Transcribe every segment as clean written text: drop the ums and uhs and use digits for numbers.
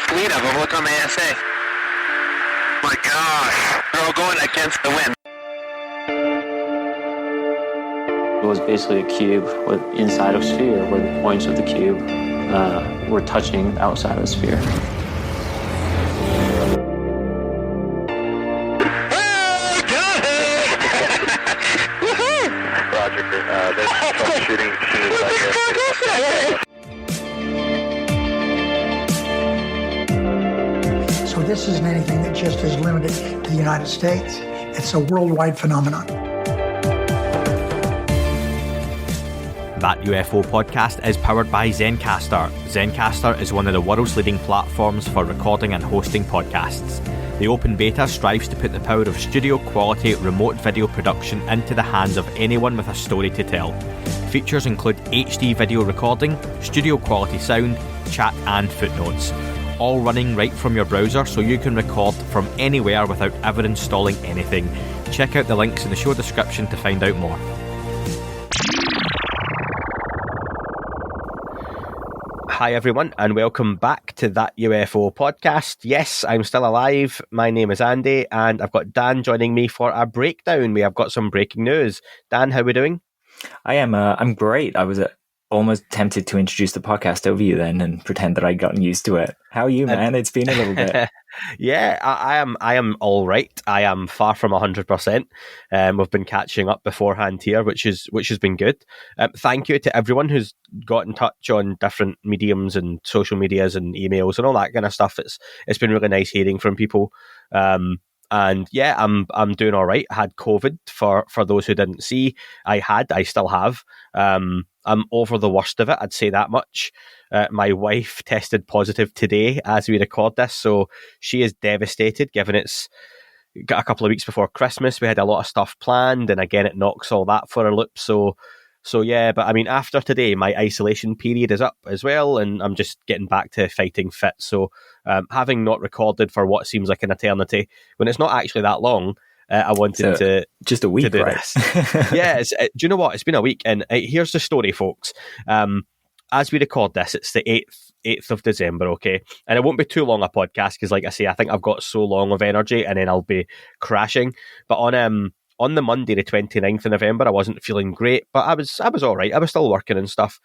fleet of them. Look on the ASA. My gosh. They're all going against the wind. It was basically a cube with inside of a sphere where the points of the cube were touching outside of the sphere. Oh, got it! Woohoo! Roger. There's troubleshooting here. So this isn't anything that just is limited to the United States. It's a worldwide phenomenon. That UFO podcast is powered by Zencastr. Zencastr is one of the world's leading platforms for recording and hosting podcasts. The open beta strives to put the power of studio-quality remote video production into the hands of anyone with a story to tell. Features include HD video recording, studio-quality sound, chat and footnotes. All running right from your browser so you can record from anywhere without ever installing anything. Check out the links in the show description to find out more. Hi everyone and welcome back to That UFO podcast. Yes, I'm still alive. My name is Andy and I've got Dan joining me for a breakdown. We have got some breaking news. Dan, how are we doing? I'm great. I was almost tempted to introduce the podcast over you then and pretend that I'd gotten used to it. How are you, man? It's been a little bit. Yeah, I am all right. I am far from 100%. We've been catching up beforehand here, which has been good. Thank you to everyone who's got in touch on different mediums and social medias and emails and all that kind of stuff. It's been really nice hearing from people. And yeah, I'm doing all right. I had COVID for those who didn't see. I still have. I'm over the worst of it, I'd say that much. My wife tested positive today as we record this, so she is devastated given it's got a couple of weeks before Christmas. We had a lot of stuff planned, and again, it knocks all that for a loop. So yeah, but I mean, after today, my isolation period is up as well, and I'm just getting back to fighting fit. So having not recorded for what seems like an eternity, when it's not actually that long, I wanted to just a week, to do right? this. Yeah, do you know what? It's been a week, and here's the story, folks. As we record this, it's the 8th of December, okay? And it won't be too long a podcast because, like I say, I think I've got so long of energy, and then I'll be crashing. But on the Monday, the 29th of November, I wasn't feeling great, but I was all right. I was still working and stuff.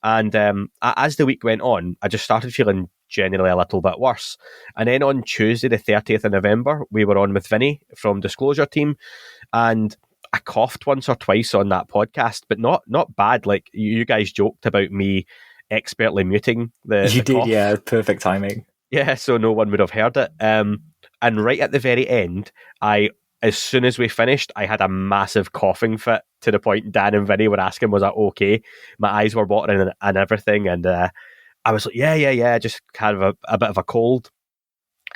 And as the week went on, I just started feeling generally a little bit worse. And then on Tuesday, the 30th of November, we were on with Vinny from Disclosure Team, and I coughed once or twice on that podcast, but not bad. Like, you guys joked about me expertly muting the You did, cough. yeah, perfect timing. Yeah, so no one would have heard it. And right at the very end, as soon as we finished, I had a massive coughing fit to the point Dan and Vinny were asking, was I okay? My eyes were watering and everything. And I was like, yeah, just kind of a bit of a cold.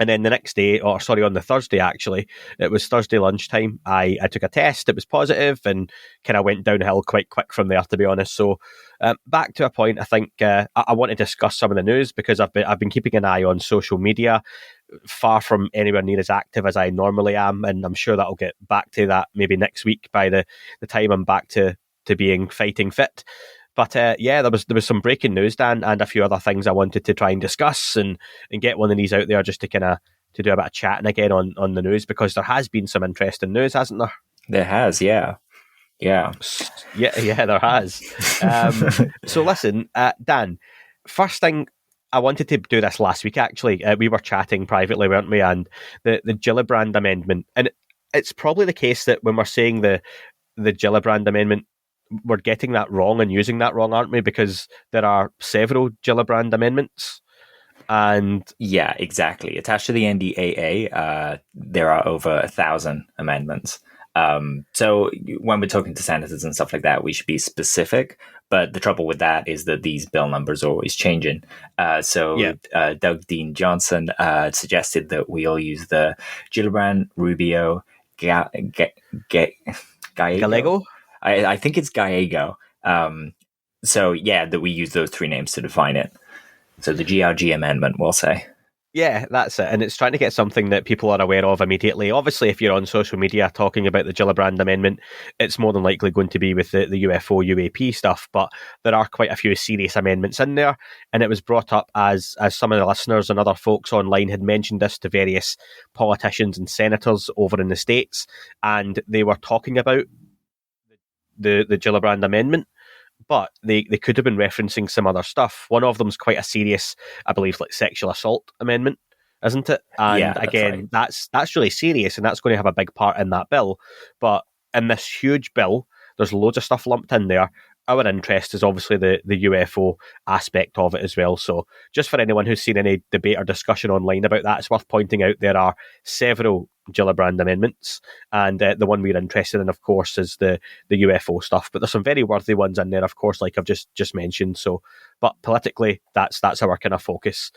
And then the next day, on the Thursday, actually, it was Thursday lunchtime. I took a test. It was positive and kind of went downhill quite quick from there, to be honest. So back to a point, I think I want to discuss some of the news because I've been keeping an eye on social media, far from anywhere near as active as I normally am. And I'm sure that I'll get back to that maybe next week by the time I'm back to being fighting fit. But yeah, there was some breaking news, Dan, and a few other things I wanted to try and discuss and get one of these out there just to kind of to do a bit of chatting again on the news, because there has been some interesting news, hasn't there? There has, yeah. Yeah, there has. So listen, Dan, first thing, I wanted to do this last week, actually. We were chatting privately, weren't we? And the Gillibrand Amendment. And it's probably the case that when we're saying the Gillibrand Amendment, we're getting that wrong and using that wrong, aren't we? Because there are several Gillibrand amendments. And yeah, exactly. Attached to the NDAA, there are over 1,000 amendments. So when we're talking to senators and stuff like that, we should be specific. But the trouble with that is that these bill numbers are always changing. Doug Dean Johnson suggested that we all use the Gillibrand, Rubio, Gallego. I think it's Gallego. So yeah, that we use those three names to define it. So the GRG amendment, we'll say. Yeah, that's it. And it's trying to get something that people are aware of immediately. Obviously, if you're on social media talking about the Gillibrand Amendment, it's more than likely going to be with the UFO, UAP stuff. But there are quite a few serious amendments in there. And it was brought up as some of the listeners and other folks online had mentioned this to various politicians and senators over in the States. And they were talking about the Gillibrand Amendment, but they could have been referencing some other stuff. One of them's quite a serious, I believe, like sexual assault amendment, isn't it? And Yeah, that's again, right. that's really serious, and that's going to have a big part in that bill. But in this huge bill, there's loads of stuff lumped in there. Our interest is obviously the UFO aspect of it as well. So just for anyone who's seen any debate or discussion online about that, it's worth pointing out there are several Gillibrand amendments, and the one we're interested in, of course, is the UFO stuff. But there's some very worthy ones in there, of course, like I've just mentioned. So, but politically, that's our kind of focus.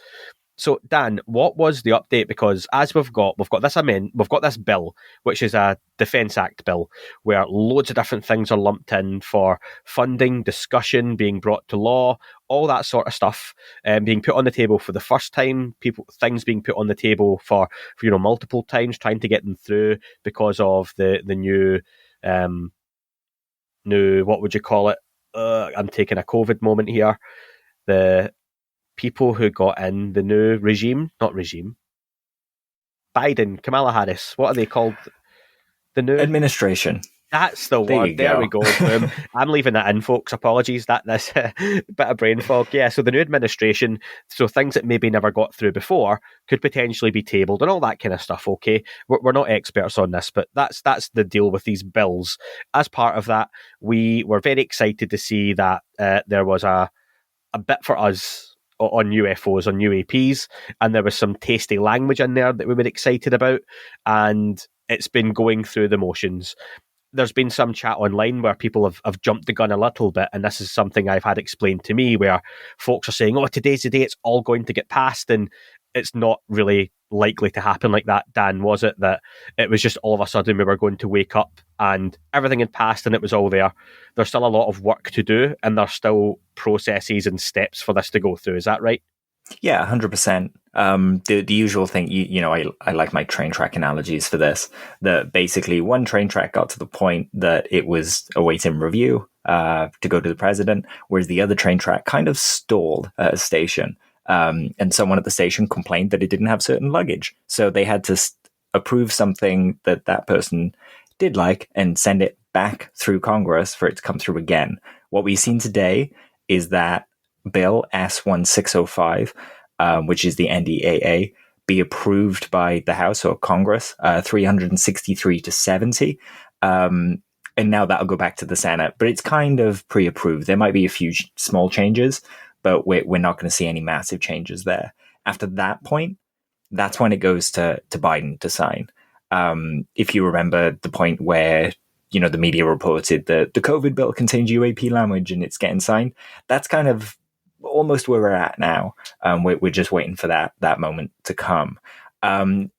So, Dan, what was the update? Because as we've got this bill, which is a Defence Act bill, where loads of different things are lumped in for funding, discussion, being brought to law, all that sort of stuff, being put on the table for the first time. Things being put on the table for multiple times, trying to get them through because of the new what would you call it? I'm taking a COVID moment here. The people who got in the new not regime, Biden, Kamala Harris, what are they called? The new Administration. That's the There word. you There go. we go. Boom. I'm leaving that in, folks. Apologies. That's a bit of brain fog. Yeah. So the new administration, so things that maybe never got through before could potentially be tabled and all that kind of stuff. Okay, we're not experts on this, but that's the deal with these bills. As part of that, we were very excited to see that there was a bit for us on UFOs, on UAPs, and there was some tasty language in there that we were excited about, and it's been going through the motions. There's been some chat online where people have jumped the gun a little bit, and this is something I've had explained to me, where folks are saying, oh, today's the day it's all going to get passed, and it's not really likely to happen like that. Dan, was it that it was just all of a sudden we were going to wake up and everything had passed and it was all there? There's still a lot of work to do, and there's still processes and steps for this to go through. Is that right? Yeah, 100%. The usual thing, I like my train track analogies for this, that basically one train track got to the point that it was awaiting review to go to the president, whereas the other train track kind of stalled at a station. And someone at the station complained that it didn't have certain luggage. So they had to approve something that person did like and send it back through Congress for it to come through again. What we've seen today is that Bill S1605, which is the NDAA, be approved by the House or Congress, 363 to 70. And now that'll go back to the Senate, but it's kind of pre-approved. There might be a few small changes, but we're not going to see any massive changes there. After that point, that's when it goes to Biden to sign. If you remember the point where the media reported that the COVID bill contains UAP language and it's getting signed, that's kind of almost where we're at now. We're just waiting for that moment to come. Would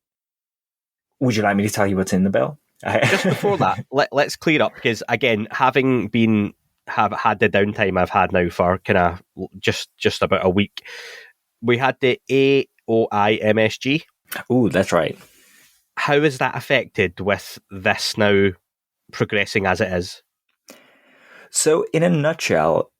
you like me to tell you what's in the bill? Just before that, let's clear up, because again, having have had the downtime I've had now for kind of just about a week, we had the AOI MSG. Oh, that's right. How is that affected with this now progressing as it is? So, in a nutshell,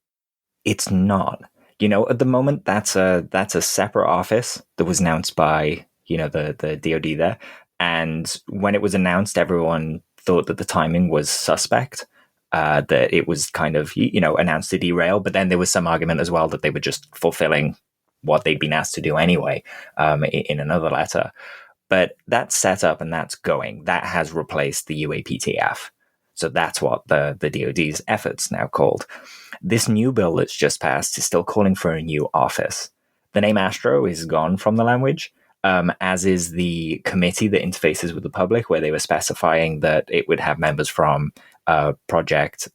it's not. At the moment, that's a separate office that was announced by the DoD there, and when it was announced, everyone thought that the timing was suspect. That it was kind of announced to derail, but then there was some argument as well that they were just fulfilling what they'd been asked to do anyway in another letter. But that's set up and that's going. That has replaced the UAPTF. So that's what the DoD's efforts now called. This new bill that's just passed is still calling for a new office. The name Astro is gone from the language, as is the committee that interfaces with the public, where they were specifying that it would have members from Project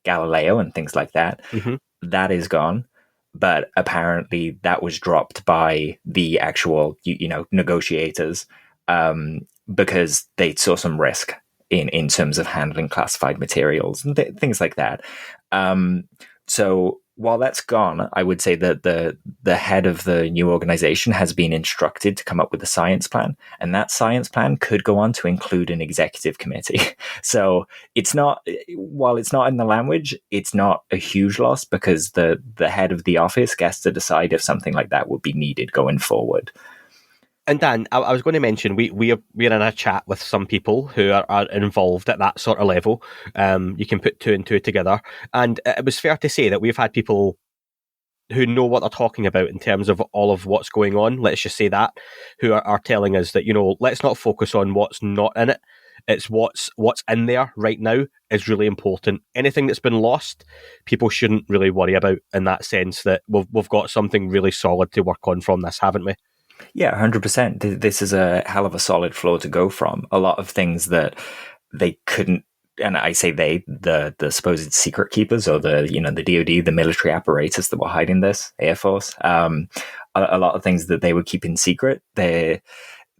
Galileo and things like that. Mm-hmm. That is gone. But apparently that was dropped by the actual, negotiators because they saw some risk in terms of handling classified materials and things like that. So while that's gone, I would say that the head of the new organization has been instructed to come up with a science plan, and that science plan could go on to include an executive committee. So it's not, while it's not in the language, it's not a huge loss because the head of the office gets to decide if something like that would be needed going forward. And Dan, I was going to mention we're in a chat with some people who are involved at that sort of level. You can put two and two together, and it was fair to say that we've had people who know what they're talking about in terms of all of what's going on. Let's just say that, who are telling us that, let's not focus on what's not in it. It's what's in there right now is really important. Anything that's been lost, people shouldn't really worry about, in that sense that we've got something really solid to work on from this, haven't we? Yeah, 100%. This is a hell of a solid floor to go from. A lot of things that they couldn't, and I say the supposed secret keepers, or the DoD, the military apparatus that were hiding this, Air Force, a lot of things that they were keeping secret. There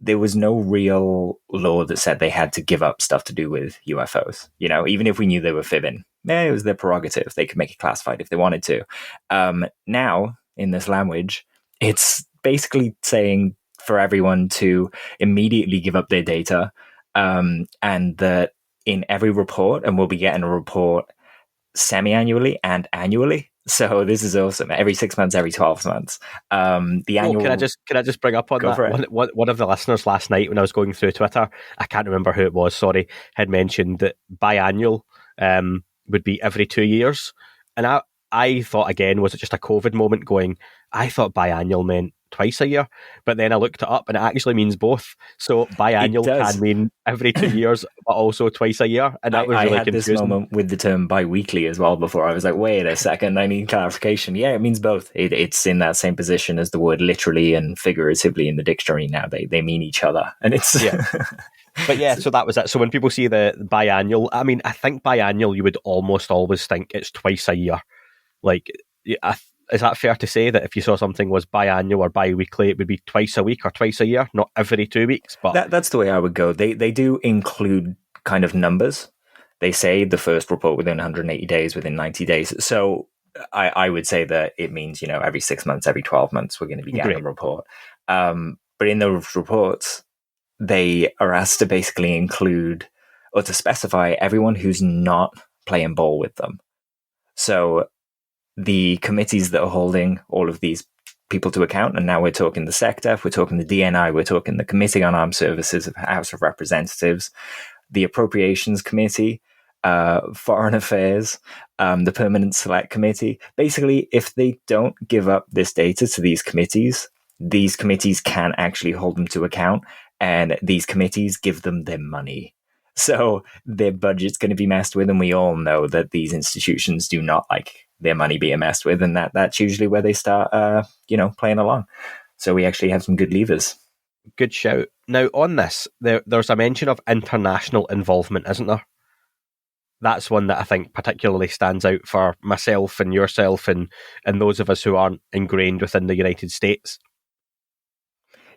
was no real law that said they had to give up stuff to do with UFOs. Even if we knew they were fibbing, it was their prerogative. They could make it classified if they wanted to. Now, in this language, it's basically saying for everyone to immediately give up their data, and that in every report, and we'll be getting a report semi-annually and annually. So this is awesome. Every 6 months, every 12 months. The annual. Can I just bring up on that? One of the listeners last night, when I was going through Twitter, I can't remember who it was, sorry, had mentioned that biannual would be every 2 years. And I thought, again, was it just a COVID moment going, I thought biannual meant twice a year, but then I looked it up and it actually means both. So biannual can mean every 2 years, but also twice a year. And that was really confusing. I had this moment with the term bi-weekly as well before. I was like, wait a second, I need clarification. Yeah, it means both. It's in that same position as the word literally and figuratively in the dictionary now. They mean each other. And it's... Yeah. But yeah, so that was it. So when people see the biannual, I mean, I think biannual, you would almost always think it's twice a year. Like, is that fair to say that if you saw something was biannual or bi-weekly, it would be twice a week or twice a year, not every 2 weeks? But that's the way I would go. They do include kind of numbers. They say the first report within 180 days, within 90 days. So I would say that it means, every 6 months, every 12 months, we're going to be getting a report. But in those reports, they are asked to basically include, or to specify, everyone who's not playing ball with them. So the committees that are holding all of these people to account, and now we're talking the SecDef, we're talking the DNI, we're talking the Committee on Armed Services of House of Representatives, the Appropriations Committee, Foreign Affairs, the Permanent Select Committee. Basically, if they don't give up this data to these committees can actually hold them to account, and these committees give them their money. So their budget's going to be messed with, and we all know that these institutions do not like their money being messed with, and that's usually where they start, playing along. So we actually have some good levers. Good shout. Now, on this, there's a mention of international involvement, isn't there? That's one that I think particularly stands out for myself and yourself and those of us who aren't ingrained within the United States.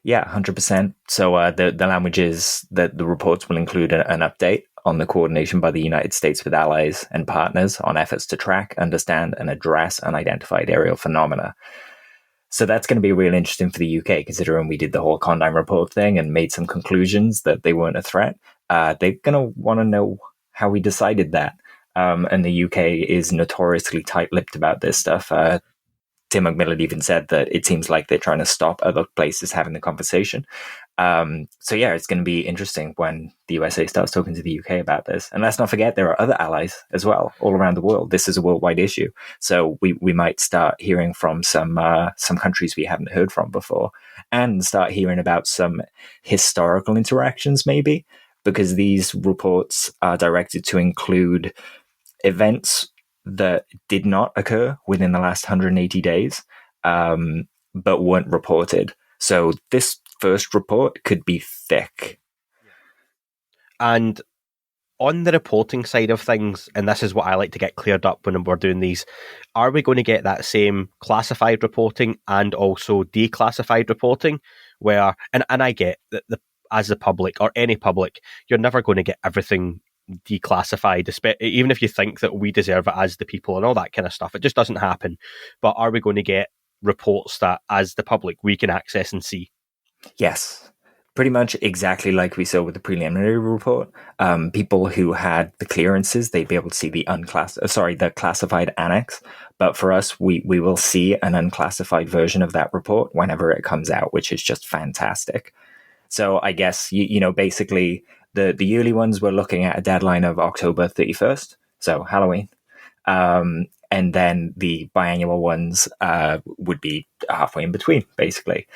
Yeah, 100%. So the language is that the reports will include an update on the coordination by the United States with allies and partners on efforts to track, understand, and address unidentified aerial phenomena. So that's going to be really interesting for the UK, considering we did the whole Condine report thing and made some conclusions that they weren't a threat. They're going to want to know how we decided that. And the UK is notoriously tight-lipped about this stuff. Tim McMillan even said that it seems like they're trying to stop other places having the conversation. So yeah, it's going to be interesting when the USA starts talking to the UK about this. And let's not forget, there are other allies as well all around the world. This is a worldwide issue. So we might start hearing from some countries we haven't heard from before, and start hearing about some historical interactions maybe, because these reports are directed to include events that did not occur within the last 180 days, but weren't reported. So this first report could be thick. And on the reporting side of things, and this is what I like to get cleared up when we're doing these, are we going to get that same classified reporting and also declassified reporting where, and I get that as the public or any public, you're never going to get everything declassified, even if you think that we deserve it as the people and all that kind of stuff. It just doesn't happen. But are we going to get reports that, as the public, we can access and see? Yes, pretty much exactly like we saw with the preliminary report. People who had the clearances, they'd be able to see the the classified annex. But for us, we will see an unclassified version of that report whenever it comes out, which is just fantastic. So I guess, basically the yearly ones, we're looking at a deadline of October 31st, so Halloween. And then the biannual ones would be halfway in between, basically.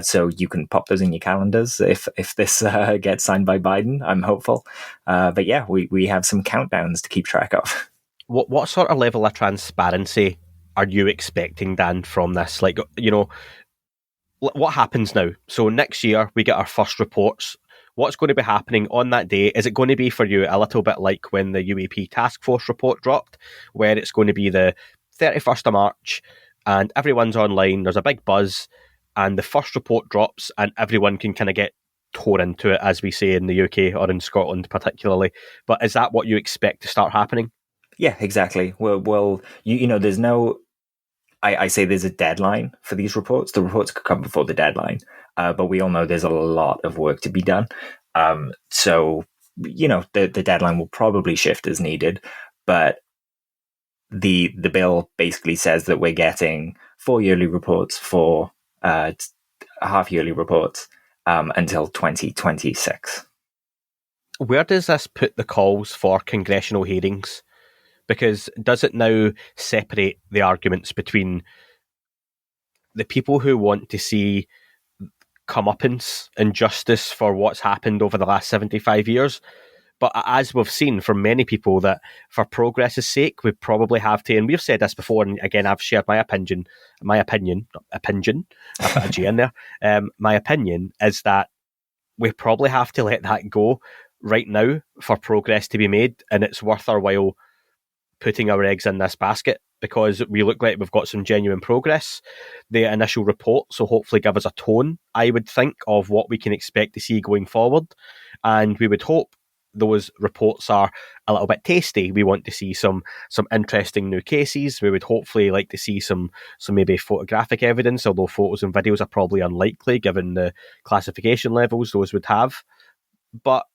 So you can pop those in your calendars if this gets signed by Biden. I'm hopeful. But yeah, we have some countdowns to keep track of. What sort of level of transparency are you expecting, Dan, from this? Like, what happens now? So next year we get our first reports. What's going to be happening on that day? Is it going to be for you a little bit like when the UAP task force report dropped, where it's going to be the 31st of March and everyone's online, there's a big buzz, and the first report drops and everyone can kind of get tore into it, as we say in the UK or in Scotland particularly? But is that what you expect to start happening? Yeah, exactly. Well, there's no... I say there's a deadline for these reports. The reports could come before the deadline, but we all know there's a lot of work to be done. So, the deadline will probably shift as needed, but the bill basically says that we're getting 4 yearly reports for half-yearly reports until 2026. Where does this put the calls for congressional hearings? Because does it now separate the arguments between the people who want to see comeuppance and justice for what's happened over the last 75 years? But as we've seen from many people, that for progress's sake, we probably have to, and we've said this before, and again, I've shared my opinion, I put a G in there. My opinion is that we probably have to let that go right now for progress to be made, and it's worth our while putting our eggs in this basket, because we look like we've got some genuine progress. The initial reports will hopefully give us a tone, I would think, of what we can expect to see going forward. And we would hope those reports are a little bit tasty. We want to see some interesting new cases. We would hopefully like to see some maybe photographic evidence, although photos and videos are probably unlikely given the classification levels those would have. But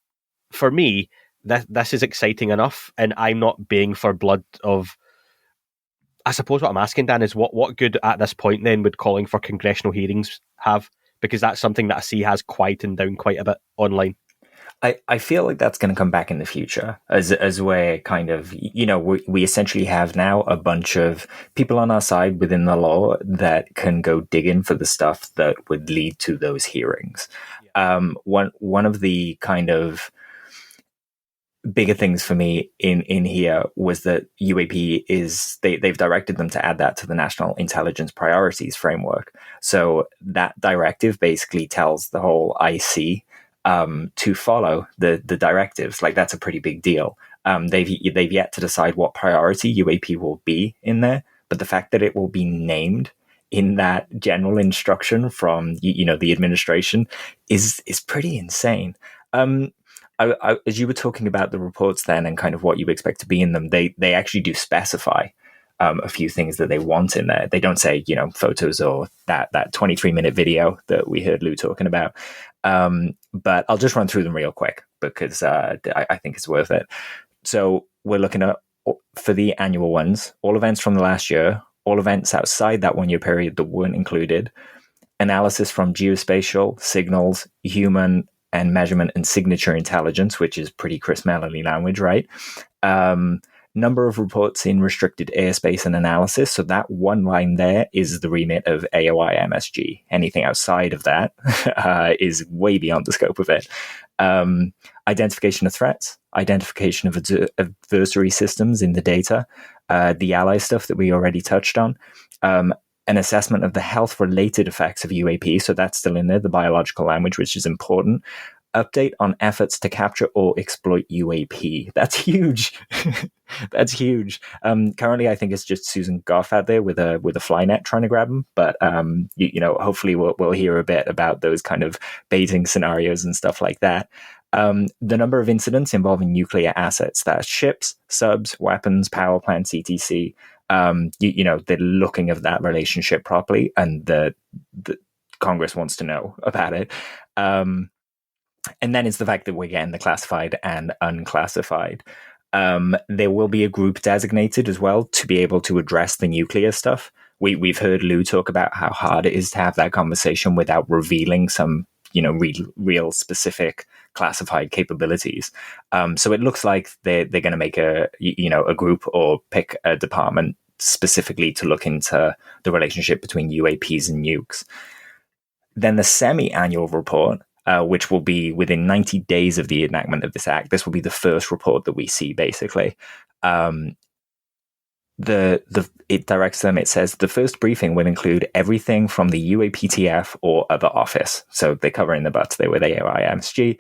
for me, this is exciting enough, and I'm not baying for blood of... I suppose what I'm asking, Dan, is what good at this point then would calling for congressional hearings have? Because that's something that I see has quietened down quite a bit online. I feel like that's going to come back in the future as we're kind of, we essentially have now a bunch of people on our side within the law that can go digging for the stuff that would lead to those hearings. Yeah. One of the kind of bigger things for me in here was that UAP they've directed them to add that to the National Intelligence Priorities Framework. So that directive basically tells the whole IC to follow the directives. Like, that's a pretty big deal. They've yet to decide what priority UAP will be in there, but the fact that it will be named in that general instruction from the administration is pretty insane. As you were talking about the reports then and kind of what you expect to be in them, they actually do specify a few things that they want in there. They don't say, photos or that 23-minute video that we heard Lou talking about. But I'll just run through them real quick because I think it's worth it. So we're looking at, for the annual ones, all events from the last year, all events outside that 1 year period that weren't included, analysis from geospatial, signals, human and measurement and signature intelligence, which is pretty Chris Mellon language, right? Number of reports in restricted airspace and analysis. So that one line there is the remit of AOI MSG. Anything outside of that is way beyond the scope of it. Identification of threats, identification of adversary systems in the data, the ally stuff that we already touched on, an assessment of the health-related effects of UAP, so that's still in there, the biological language, which is important. Update on efforts to capture or exploit UAP. That's huge. That's huge. Currently, I think it's just Susan Goff out there with a flynet trying to grab them. But hopefully we'll hear a bit about those kind of baiting scenarios and stuff like that. The number of incidents involving nuclear assets, that's ships, subs, weapons, power plants, etc. They're looking at that relationship properly, and the Congress wants to know about it. And then it's the fact that we're getting the classified and unclassified. There will be a group designated as well to be able to address the nuclear stuff. We've heard Lou talk about how hard it is to have that conversation without revealing some, real specific classified capabilities. So it looks like they're going to make a group or pick a department specifically to look into the relationship between UAPs and nukes. Then the semi-annual report, which will be within 90 days of the enactment of this act. This will be the first report that we see, basically. It directs them, it says, the first briefing will include everything from the UAPTF or other office. So they cover in the butts, they were the AIMSG.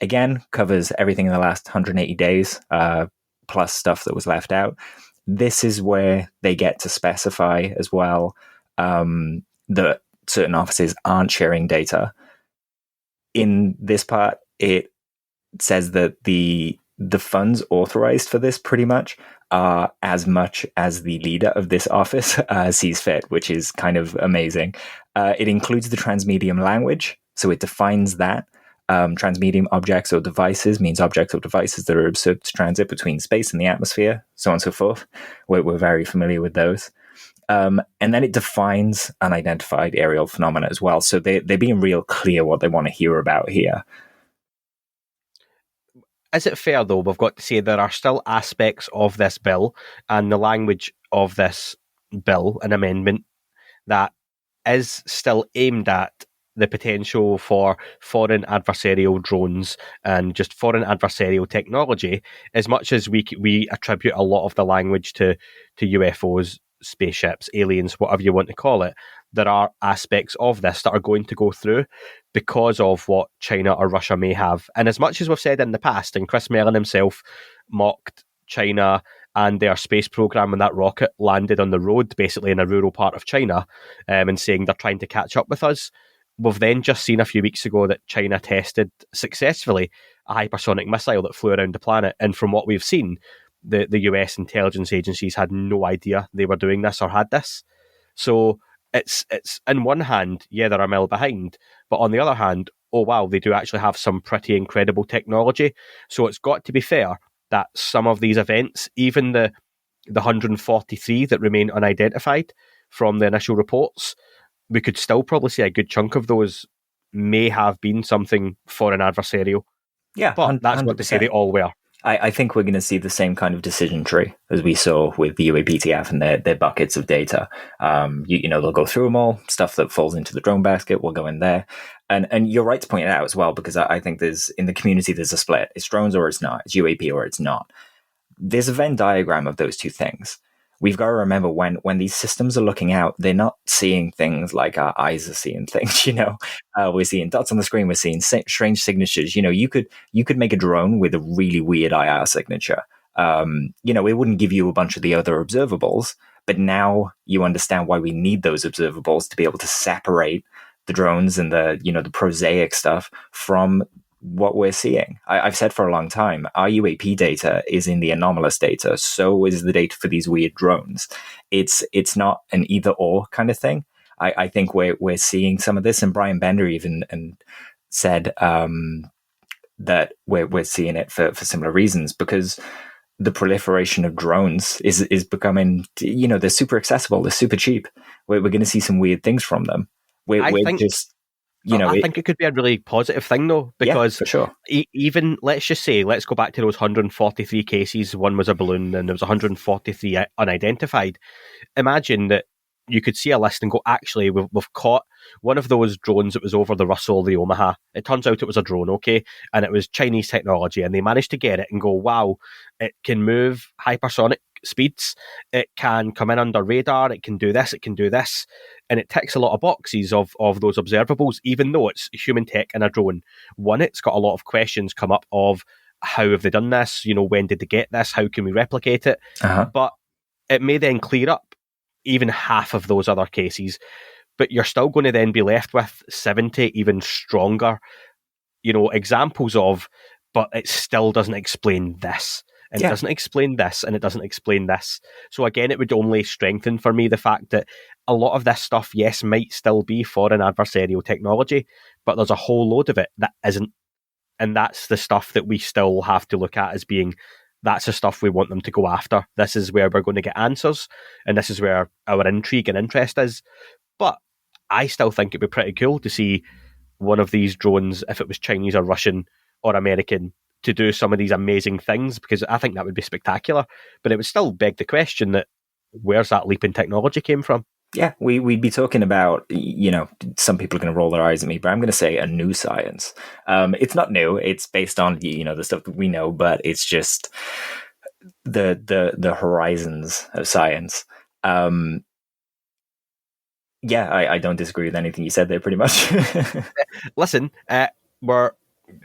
Again, covers everything in the last 180 days, plus stuff that was left out. This is where they get to specify as well that certain offices aren't sharing data. In this part, it says that the funds authorized for this pretty much are as much as the leader of this office sees fit, which is kind of amazing. It includes the transmedium language, so it defines that. Transmedium objects or devices means objects or devices that are observed to transit between space and the atmosphere, so on and so forth. We're very familiar with those. And then it defines unidentified aerial phenomena as well. So they're being real clear what they want to hear about here. Is it fair, though, we've got to say there are still aspects of this bill and the language of this bill, an amendment, that is still aimed at the potential for foreign adversarial drones and just foreign adversarial technology, as much as we attribute a lot of the language to UFOs, spaceships, aliens, whatever you want to call it. There are aspects of this that are going to go through because of what China or Russia may have. And as much as we've said in the past, and Chris Mellon himself mocked China and their space program when that rocket landed on the road, basically in a rural part of China, and saying they're trying to catch up with us. We've then just seen a few weeks ago that China tested successfully a hypersonic missile that flew around the planet. And from what we've seen, the US intelligence agencies had no idea they were doing this or had this. So it's in one hand, yeah, they're a mile behind, but on the other hand, oh wow, they do actually have some pretty incredible technology. So it's got to be fair that some of these events, even the 143 that remain unidentified from the initial reports, we could still probably say a good chunk of those may have been something foreign adversarial. Yeah, but that's 100%. Not to say they all were. I think we're going to see the same kind of decision tree as we saw with the UAPTF and their buckets of data. They'll go through them all. Stuff that falls into the drone basket will go in there. And you're right to point it out as well, because I think in the community there's a split. It's drones or it's not. It's UAP or it's not. There's a Venn diagram of those two things. We've got to remember when these systems are looking out, they're not seeing things like our eyes are seeing things. We're seeing dots on the screen. We're seeing strange signatures. You could make a drone with a really weird IR signature. It wouldn't give you a bunch of the other observables, but now you understand why we need those observables to be able to separate the drones and the prosaic stuff from what we're seeing. I've said for a long time, our UAP data is in the anomalous data. So is the data for these weird drones. It's not an either or kind of thing. I think we're seeing some of this, and Brian Bender even said that we're seeing it for similar reasons, because the proliferation of drones is becoming, they're super accessible, they're super cheap. We're going to see some weird things from them. I think it could be a really positive thing, though, because for sure. Even, let's go back to those 143 cases. One was a balloon and there was 143 unidentified. Imagine that you could see a list and go, actually, we've caught one of those drones that was over the Russell, the Omaha. It turns out it was a drone, okay? And it was Chinese technology, and they managed to get it and go, wow, it can move hypersonic speeds. It can come in under radar. It can do this. It can do this. And it ticks a lot of boxes of those observables, even though it's human tech and a drone. One, it's got a lot of questions come up of how have they done this? When did they get this? How can we replicate it? Uh-huh. But it may then clear up even half of those other cases, but you're still going to then be left with 70 even stronger examples of, but it still doesn't explain this. And it doesn't explain this, and it doesn't explain this. So again, it would only strengthen for me the fact that a lot of this stuff, yes, might still be foreign adversarial technology, but there's a whole load of it that isn't. And that's the stuff that we still have to look at as being, that's the stuff we want them to go after. This is where we're going to get answers, and this is where our intrigue and interest is. But I still think it'd be pretty cool to see one of these drones, if it was Chinese or Russian or American, to do some of these amazing things, because I think that would be spectacular. But it would still beg the question that where's that leap in technology came from? Yeah, we'd be talking about, some people are going to roll their eyes at me, but I'm going to say a new science. It's not new. It's based on, the stuff that we know, but it's just the horizons of science. I don't disagree with anything you said there pretty much. Listen,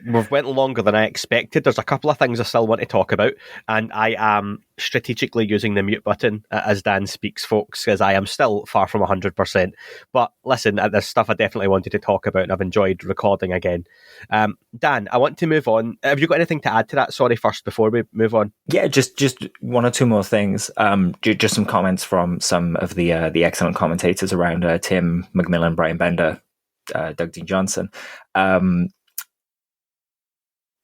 we've went longer than I expected. There's a couple of things I still want to talk about, and I am strategically using the mute button as Dan speaks, folks, because I am still far from 100%. But listen, there's stuff I definitely wanted to talk about, and I've enjoyed recording again. Dan, I want to move on. Have you got anything to add to that? Sorry, first, before we move on. Yeah, just one or two more things. Just some comments from some of the excellent commentators around Tim McMillan, Brian Bender, Doug Dean Johnson.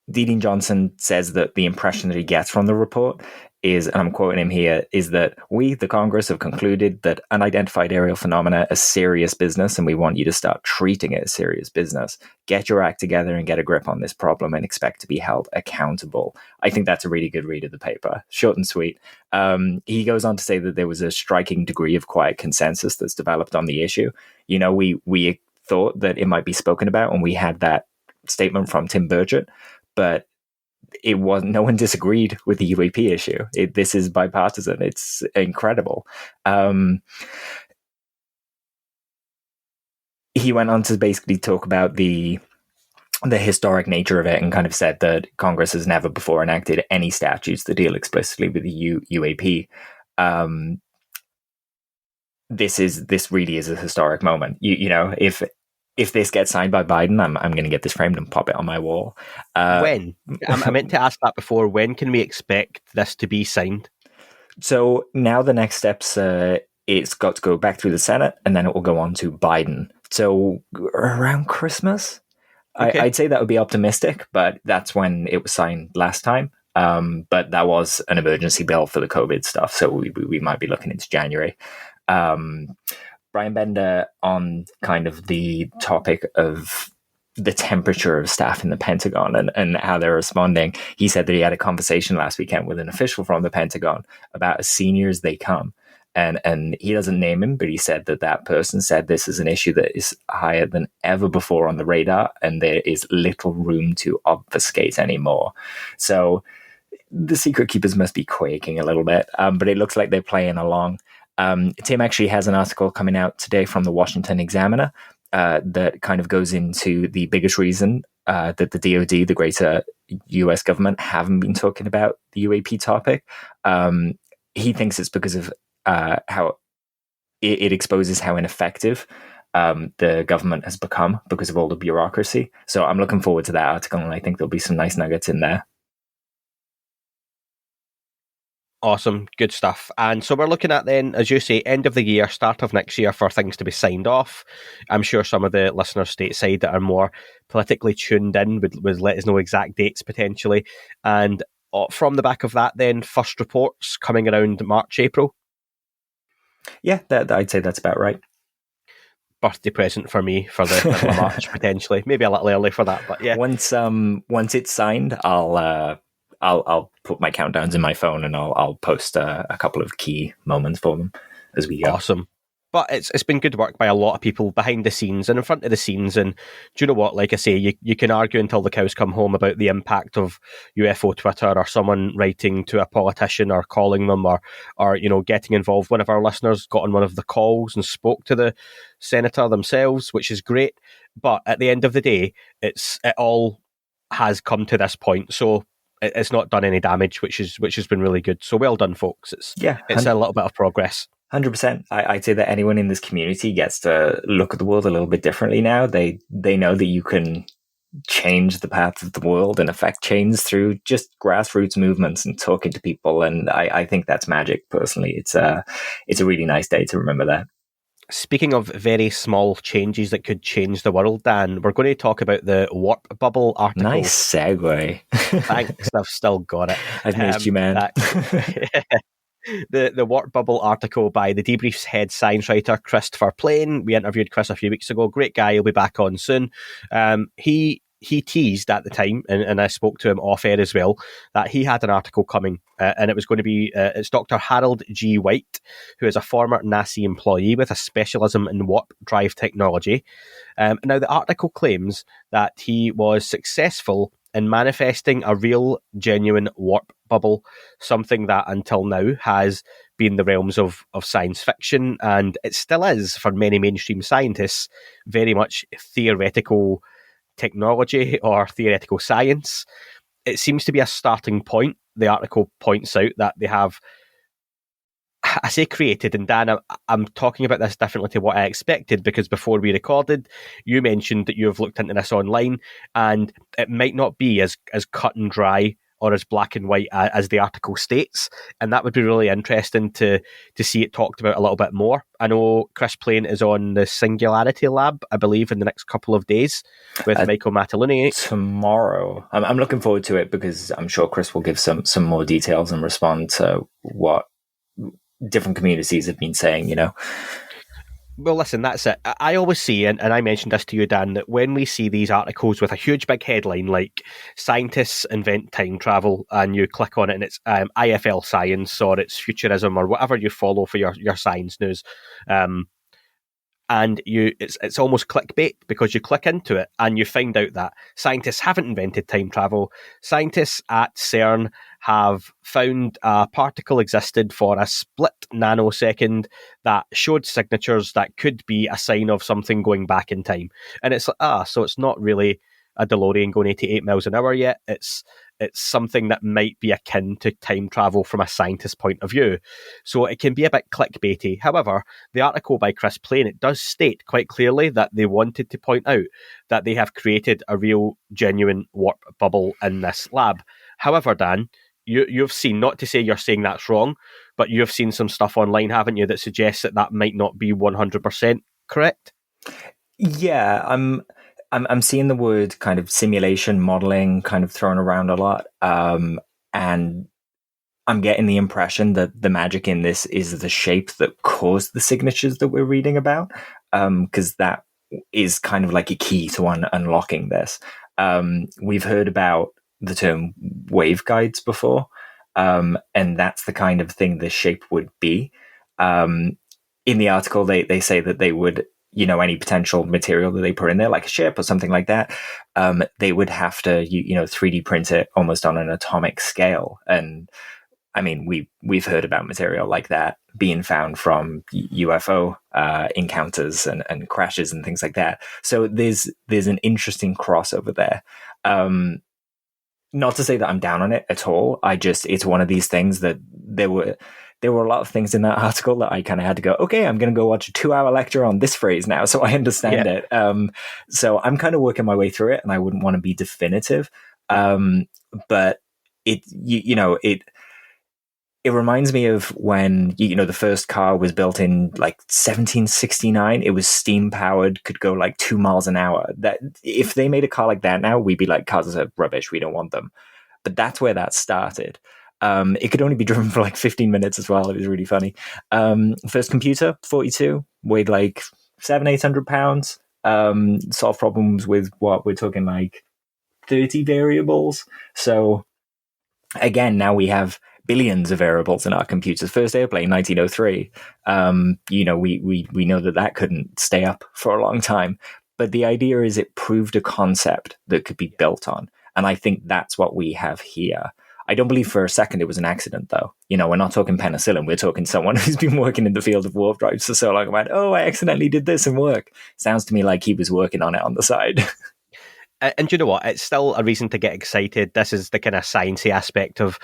Dean Johnson says that the impression that he gets from the report is, and I'm quoting him here, is that we, the Congress, have concluded that unidentified aerial phenomena are serious business, and we want you to start treating it as serious business. Get your act together and get a grip on this problem and expect to be held accountable. I think that's a really good read of the paper. Short and sweet. He goes on to say that there was a striking degree of quiet consensus that's developed on the issue. We thought that it might be spoken about, and we had that statement from Tim Burchett, but it was no one disagreed with the UAP issue. This is bipartisan. It's incredible. He went on to basically talk about the historic nature of it, and kind of said that Congress has never before enacted any statutes that deal explicitly with the UAP. This really is a historic moment. If this gets signed by Biden, I'm going to get this framed and pop it on my wall. When? I meant to ask that before. When can we expect this to be signed? So now the next steps, it's got to go back through the Senate, and then it will go on to Biden. So around Christmas, okay. I'd say that would be optimistic, but that's when it was signed last time. But that was an emergency bill for the COVID stuff, so we might be looking into January. Brian Bender, on kind of the topic of the temperature of staff in the Pentagon and how they're responding, he said that he had a conversation last weekend with an official from the Pentagon about as senior as they come. And he doesn't name him, but he said that person said this is an issue that is higher than ever before on the radar, and there is little room to obfuscate anymore. So the secret keepers must be quaking a little bit, but it looks like they're playing along. Tim actually has an article coming out today from the Washington Examiner that kind of goes into the biggest reason that the DoD, the greater US government, haven't been talking about the UAP topic. He thinks it's because of how it exposes how ineffective the government has become because of all the bureaucracy. So I'm looking forward to that article, and I think there'll be some nice nuggets in there. Awesome, good stuff. And so we're looking at then, as you say, end of the year, start of next year for things to be signed off. I'm sure some of the listeners stateside that are more politically tuned in would let us know exact dates potentially. And from the back of that then, first reports coming around March, April? Yeah, I'd say that's about right. Birthday present for me for the middle of March potentially. Maybe a little early for that, but yeah. Once it's signed, I'll put my countdowns in my phone, and I'll post a couple of key moments for them as we go. Awesome. But it's been good work by a lot of people behind the scenes and in front of the scenes. And do you know what? Like I say, you can argue until the cows come home about the impact of UFO Twitter or someone writing to a politician or calling them or getting involved. One of our listeners got on one of the calls and spoke to the senator themselves, which is great. But at the end of the day, it all has come to this point. So it's not done any damage, which has been really good. So well done, folks. It's a little bit of progress. 100%. I'd say that anyone in this community gets to look at the world a little bit differently now. They know that you can change the path of the world and affect change through just grassroots movements and talking to people. And I think that's magic. Personally, it's a really nice day to remember that. Speaking of very small changes that could change the world, Dan, we're going to talk about the warp bubble article. Nice segue. Thanks, I've still got it. I've missed you, man. The warp bubble article by the Debrief's head science writer, Christopher Plain. We interviewed Chris a few weeks ago. Great guy. He'll be back on soon. He teased at the time, and I spoke to him off air as well, that he had an article coming, and it was going to be, it's Dr. Harold G. White, who is a former NASA employee with a specialism in warp drive technology. Now, the article claims that he was successful in manifesting a real, genuine warp bubble, something that until now has been the realms of science fiction, and it still is for many mainstream scientists, very much theoretical technology or theoretical science. It seems to be a starting point. The article points out that they have, I say created, and Dan, I'm talking about this differently to what I expected, because before we recorded, you mentioned that you've looked into this online, and it might not be as cut and dry or as black and white as the article states, and that would be really interesting to see it talked about a little bit more. I know Chris Plain is on the Singularity Lab, I believe, in the next couple of days with Michael Mataluni. Tomorrow. I'm looking forward to it, because I'm sure Chris will give some more details and respond to what different communities have been saying, Well, listen, that's it. I always see, and I mentioned this to you, Dan, that when we see these articles with a huge big headline like "Scientists Invent Time Travel," and you click on it and it's IFL Science or it's Futurism or whatever you follow for your science news, and it's almost clickbait, because you click into it and you find out that scientists haven't invented time travel. Scientists at CERN have found a particle existed for a split nanosecond that showed signatures that could be a sign of something going back in time. And it's like, so it's not really a DeLorean going 88 miles an hour yet. It's something that might be akin to time travel from a scientist's point of view. So it can be a bit clickbaity. However, the article by Chris Plain, it does state quite clearly that they wanted to point out that they have created a real, genuine warp bubble in this lab. However, Dan, you've seen, not to say you're saying that's wrong, but you've seen some stuff online, haven't you, that suggests that might not be 100% correct? Yeah, I'm seeing the word kind of simulation modeling kind of thrown around a lot. And I'm getting the impression that the magic in this is the shape that caused the signatures that we're reading about. Because that is kind of like a key to unlocking this. We've heard about the term waveguides before. And that's the kind of thing the shape would be. In the article, they say that they would, any potential material that they put in there, like a ship or something like that, they would have to, 3D print it almost on an atomic scale. And I mean, we've heard about material like that being found from UFO encounters and crashes and things like that. So there's an interesting crossover there. Not to say that I'm down on it at all. It's one of these things that there were a lot of things in that article that I kind of had to go, okay, I'm going to go watch a 2-hour lecture on this phrase now, so I understand it. So I'm kind of working my way through it, and I wouldn't want to be definitive. But it reminds me of when, the first car was built in like 1769. It was steam powered, could go like 2 miles an hour. That if they made a car like that now, we'd be like, cars are rubbish, we don't want them. But that's where that started. It could only be driven for like 15 minutes as well. It was really funny. First computer, 42, weighed like 700-800 pounds. Solved problems with what we're talking like 30 variables. So again, now we have billions of variables in our computers. First airplane, 1903. We know that couldn't stay up for a long time. But the idea is it proved a concept that could be built on. And I think that's what we have here. I don't believe for a second it was an accident, though. We're not talking penicillin. We're talking someone who's been working in the field of warp drives for so long. I accidentally did this in work. Sounds to me like he was working on it on the side. And you know what? It's still a reason to get excited. This is the kind of sciencey aspect of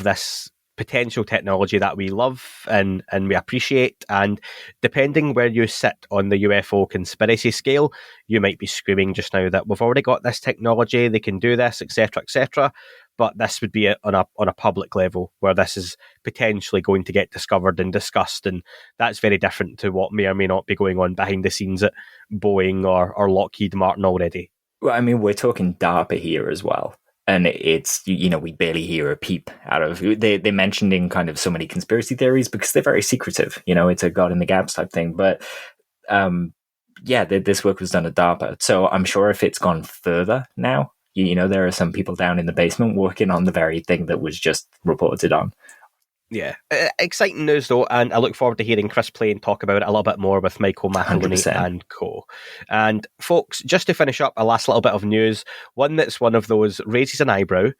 this potential technology that we love and we appreciate. And depending where you sit on the UFO conspiracy scale, you might be screaming just now that we've already got this technology, they can do this, etc., etc. But this would be on a public level where this is potentially going to get discovered and discussed, and that's very different to what may or may not be going on behind the scenes at Boeing or Lockheed Martin already. Well, I mean, we're talking DARPA here as well. And it's, we barely hear a peep out of they're mentioning kind of so many conspiracy theories because they're very secretive. It's a God in the gaps type thing. But this work was done at DARPA. So I'm sure if it's gone further now, there are some people down in the basement working on the very thing that was just reported on. Yeah, exciting news though, and I look forward to hearing Chris Plain talk about it a little bit more with Michael McElrooney 100%. and co. And folks, just to finish up, a last little bit of news, one that's one of those raises an eyebrow,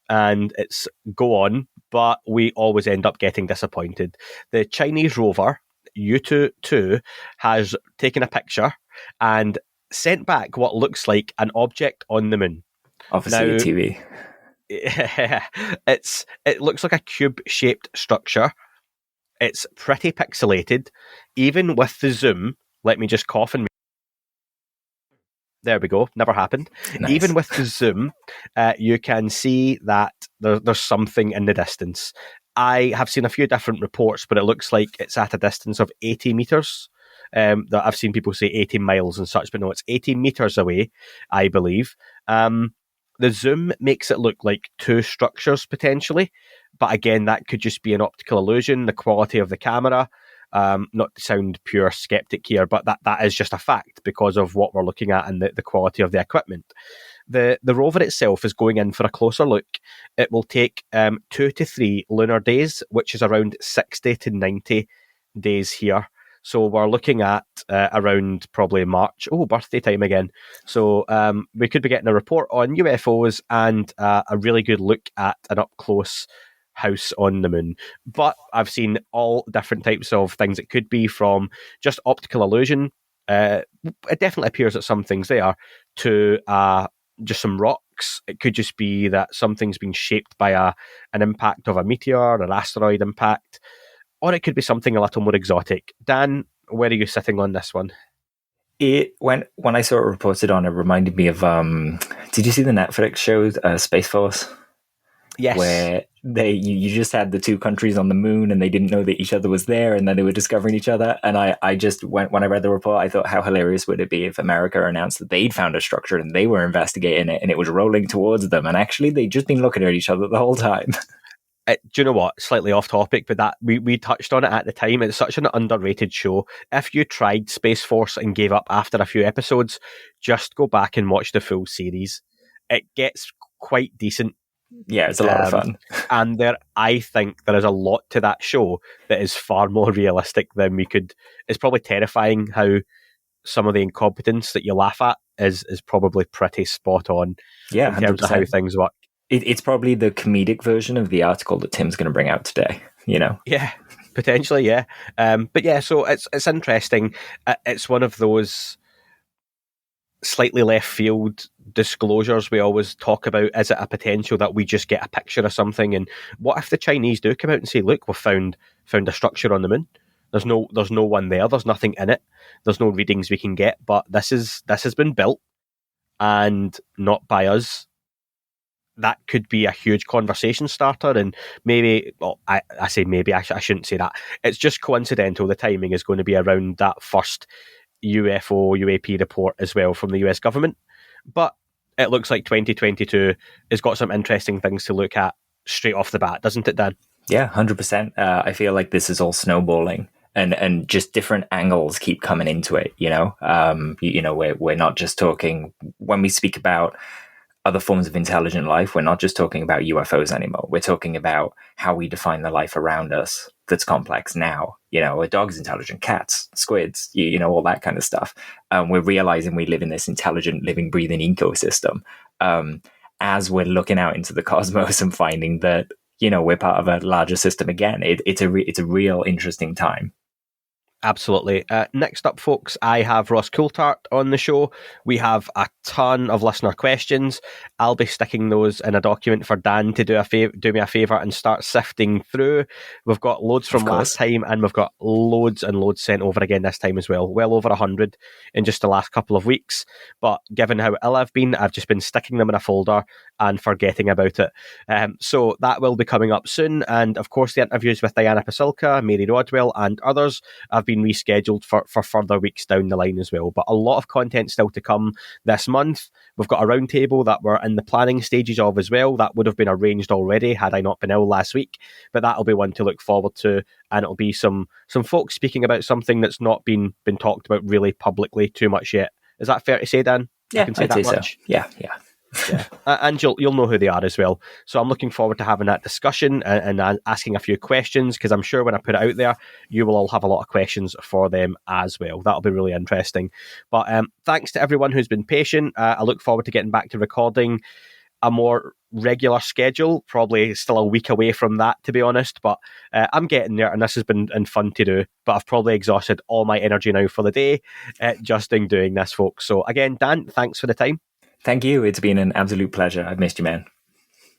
and it's go on, but we always end up getting disappointed. The Chinese rover, U2 has taken a picture and sent back what looks like an object on the moon. Obviously, now, TV. It looks like a cube-shaped structure. It's pretty pixelated. Even with the zoom, let me just cough and... There we go, never happened. Nice. Even with the zoom, you can see that there's something in the distance. I have seen a few different reports, but it looks like it's at a distance of 80 metres. That I've seen people say 80 miles and such, but no, it's 80 metres away, I believe. The zoom makes it look like two structures potentially, but again, that could just be an optical illusion, the quality of the camera. Not to sound pure skeptic here, but that is just a fact because of what we're looking at and the quality of the equipment. The rover itself is going in for a closer look. It will take 2 to 3 lunar days, which is around 60 to 90 days here. So we're looking at around probably March. Oh, birthday time again. So we could be getting a report on UFOs and a really good look at an up-close house on the moon. But I've seen all different types of things. It could be from just optical illusion. It definitely appears that some things there to just some rocks. It could just be that something's been shaped by an impact of a meteor, an asteroid impact. Or it could be something a little more exotic. Dan, where are you sitting on this one? When I saw it reported on, it reminded me of did you see the Netflix show Space Force? Yes. Where you just had the two countries on the moon and they didn't know that each other was there, and then they were discovering each other. And I just when I read the report, I thought, how hilarious would it be if America announced that they'd found a structure and they were investigating it and it was rolling towards them, and actually they'd just been looking at each other the whole time. Do you know what? Slightly off topic, but that we touched on it at the time. It's such an underrated show. If you tried Space Force and gave up after a few episodes, just go back and watch the full series. It gets quite decent. Yeah, it's a lot of fun. And I think there is a lot to that show that is far more realistic than we could. It's probably terrifying how some of the incompetence that you laugh at is probably pretty spot on. Yeah, in terms 100%. of how things work. It's probably the comedic version of the article that Tim's going to bring out today, Yeah, potentially, yeah. But yeah, so it's interesting. It's one of those slightly left field disclosures we always talk about. Is it a potential that we just get a picture of something? And what if the Chinese do come out and say, look, we've found a structure on the moon. There's no one there. There's nothing in it. There's no readings we can get, but this has been built and not by us. That could be a huge conversation starter, and maybe, well, I say maybe, I shouldn't say that. It's just coincidental the timing is going to be around that first UFO UAP report as well from the US government. But it looks like 2022 has got some interesting things to look at straight off the bat, doesn't it, Dan? Yeah, 100%. I feel like this is all snowballing. And just different angles keep coming into it, we're not just talking, when we speak about other forms of intelligent life, we're not just talking about UFOs anymore. We're talking about how we define the life around us that's complex now. A dog's intelligent, cats, squids, all that kind of stuff. We're realizing we live in this intelligent, living, breathing ecosystem. As we're looking out into the cosmos and finding that, we're part of a larger system again, it's a real interesting time. Absolutely. Next up, folks, I have Ross Coulthart on the show. We have a ton of listener questions. I'll be sticking those in a document for Dan to do me a favour and start sifting through. We've got loads from last time, and we've got loads and loads sent over again this time as well. Well over 100 in just the last couple of weeks. But given how ill I've been, I've just been sticking them in a folder and forgetting about it. So that will be coming up soon. And of course, the interviews with Diana Pasilka, Mary Rodwell, and others have been rescheduled for further weeks down the line as well. But a lot of content still to come this month. We've got a roundtable that we're in the planning stages of as well. That would have been arranged already had I not been ill last week. But that'll be one to look forward to. And it'll be some folks speaking about something that's not been talked about really publicly too much yet. Is that fair to say, Dan? Yeah, I can say I'd that say much. so. Yeah. And you'll know who they are as well. So I'm looking forward to having that discussion and asking a few questions, because I'm sure when I put it out there, you will all have a lot of questions for them as well. That'll be really interesting. But thanks to everyone who's been patient. I look forward to getting back to recording a more regular schedule, probably still a week away from that, to be honest, but I'm getting there, and this has been fun to do. But I've probably exhausted all my energy now for the day just in doing this, folks. So again, Dan, thanks for the time. Thank you. It's been an absolute pleasure. I've missed you, man.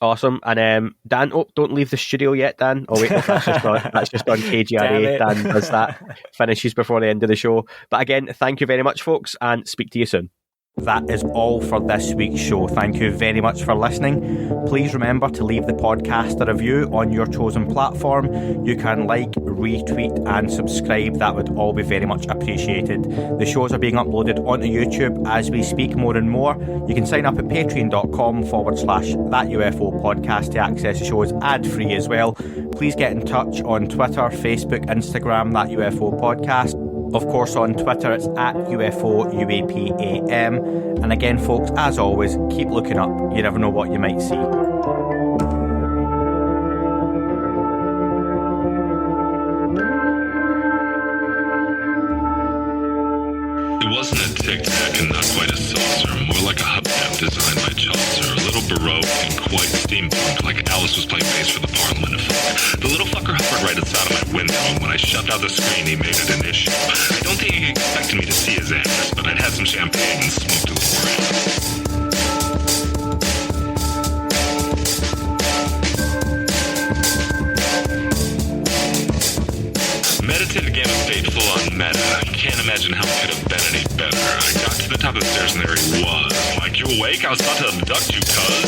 Awesome. And Dan, don't leave the studio yet, Dan. Oh wait, no, that's just on KGRA. Dan does that, finishes before the end of the show. But again, thank you very much, folks, and speak to you soon. That is all for this week's show. Thank you very much for listening. Please remember to leave the podcast a review on your chosen platform. You can like, retweet and subscribe. That would all be very much appreciated. The shows are being uploaded onto YouTube as we speak more and more. You can sign up at patreon.com/That UFO podcast to access the shows ad-free as well. Please get in touch on Twitter, Facebook, Instagram, That UFO podcast. Of course, on Twitter, it's at UFO UAPAM. And again, folks, as always, keep looking up. You never know what you might see. It wasn't a tic-tac and not quite a saucer, more like a hubcap designed by Chaucer, a little baroque and quite steampunk, like Alice was playing bass for the Parliament of Folk. The little fucker hovered right outside of my window, and when I shoved out the screen, he made it an issue. I don't think he expected me to see his ass, but I'd had some champagne and smoked a little around. Meditative game of fate full on meta. I can't imagine how it could have been any better. I got to the top of the stairs and there he was. Like, you awake? I was about to abduct you, cuz.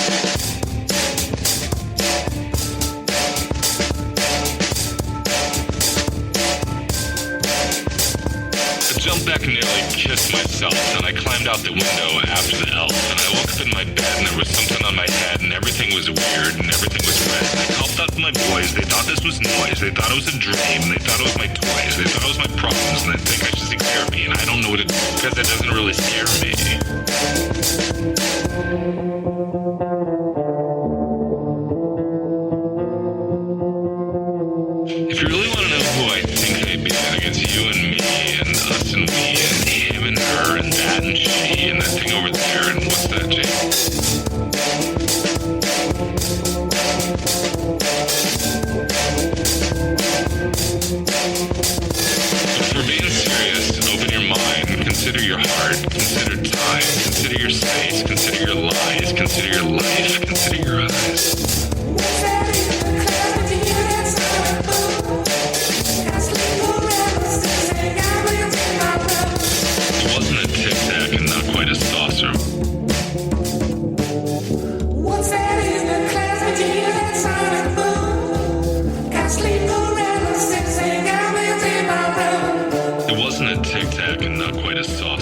I jumped back and nearly kissed myself, and I climbed out the window after the elf, and I woke up in my bed and there was something on my head and everything was weird and everything was red. And I called out to my boys. They thought this was noise. They thought it was a dream. They thought it was my toys. They thought it was my problems, and they think I should seek therapy, and I don't know what to do because it doesn't really scare me. If you really want to know who I think may be, I think it's you and me and us and we and him and her and that and she and that thing over there and what's that, Jake? If we're being serious, open your mind, consider your heart, consider time, consider your space, consider your lies, consider your life, consider your eyes. It wasn't a tic-tac and not quite a saucer. It wasn't a tic-tac and not quite a saucer.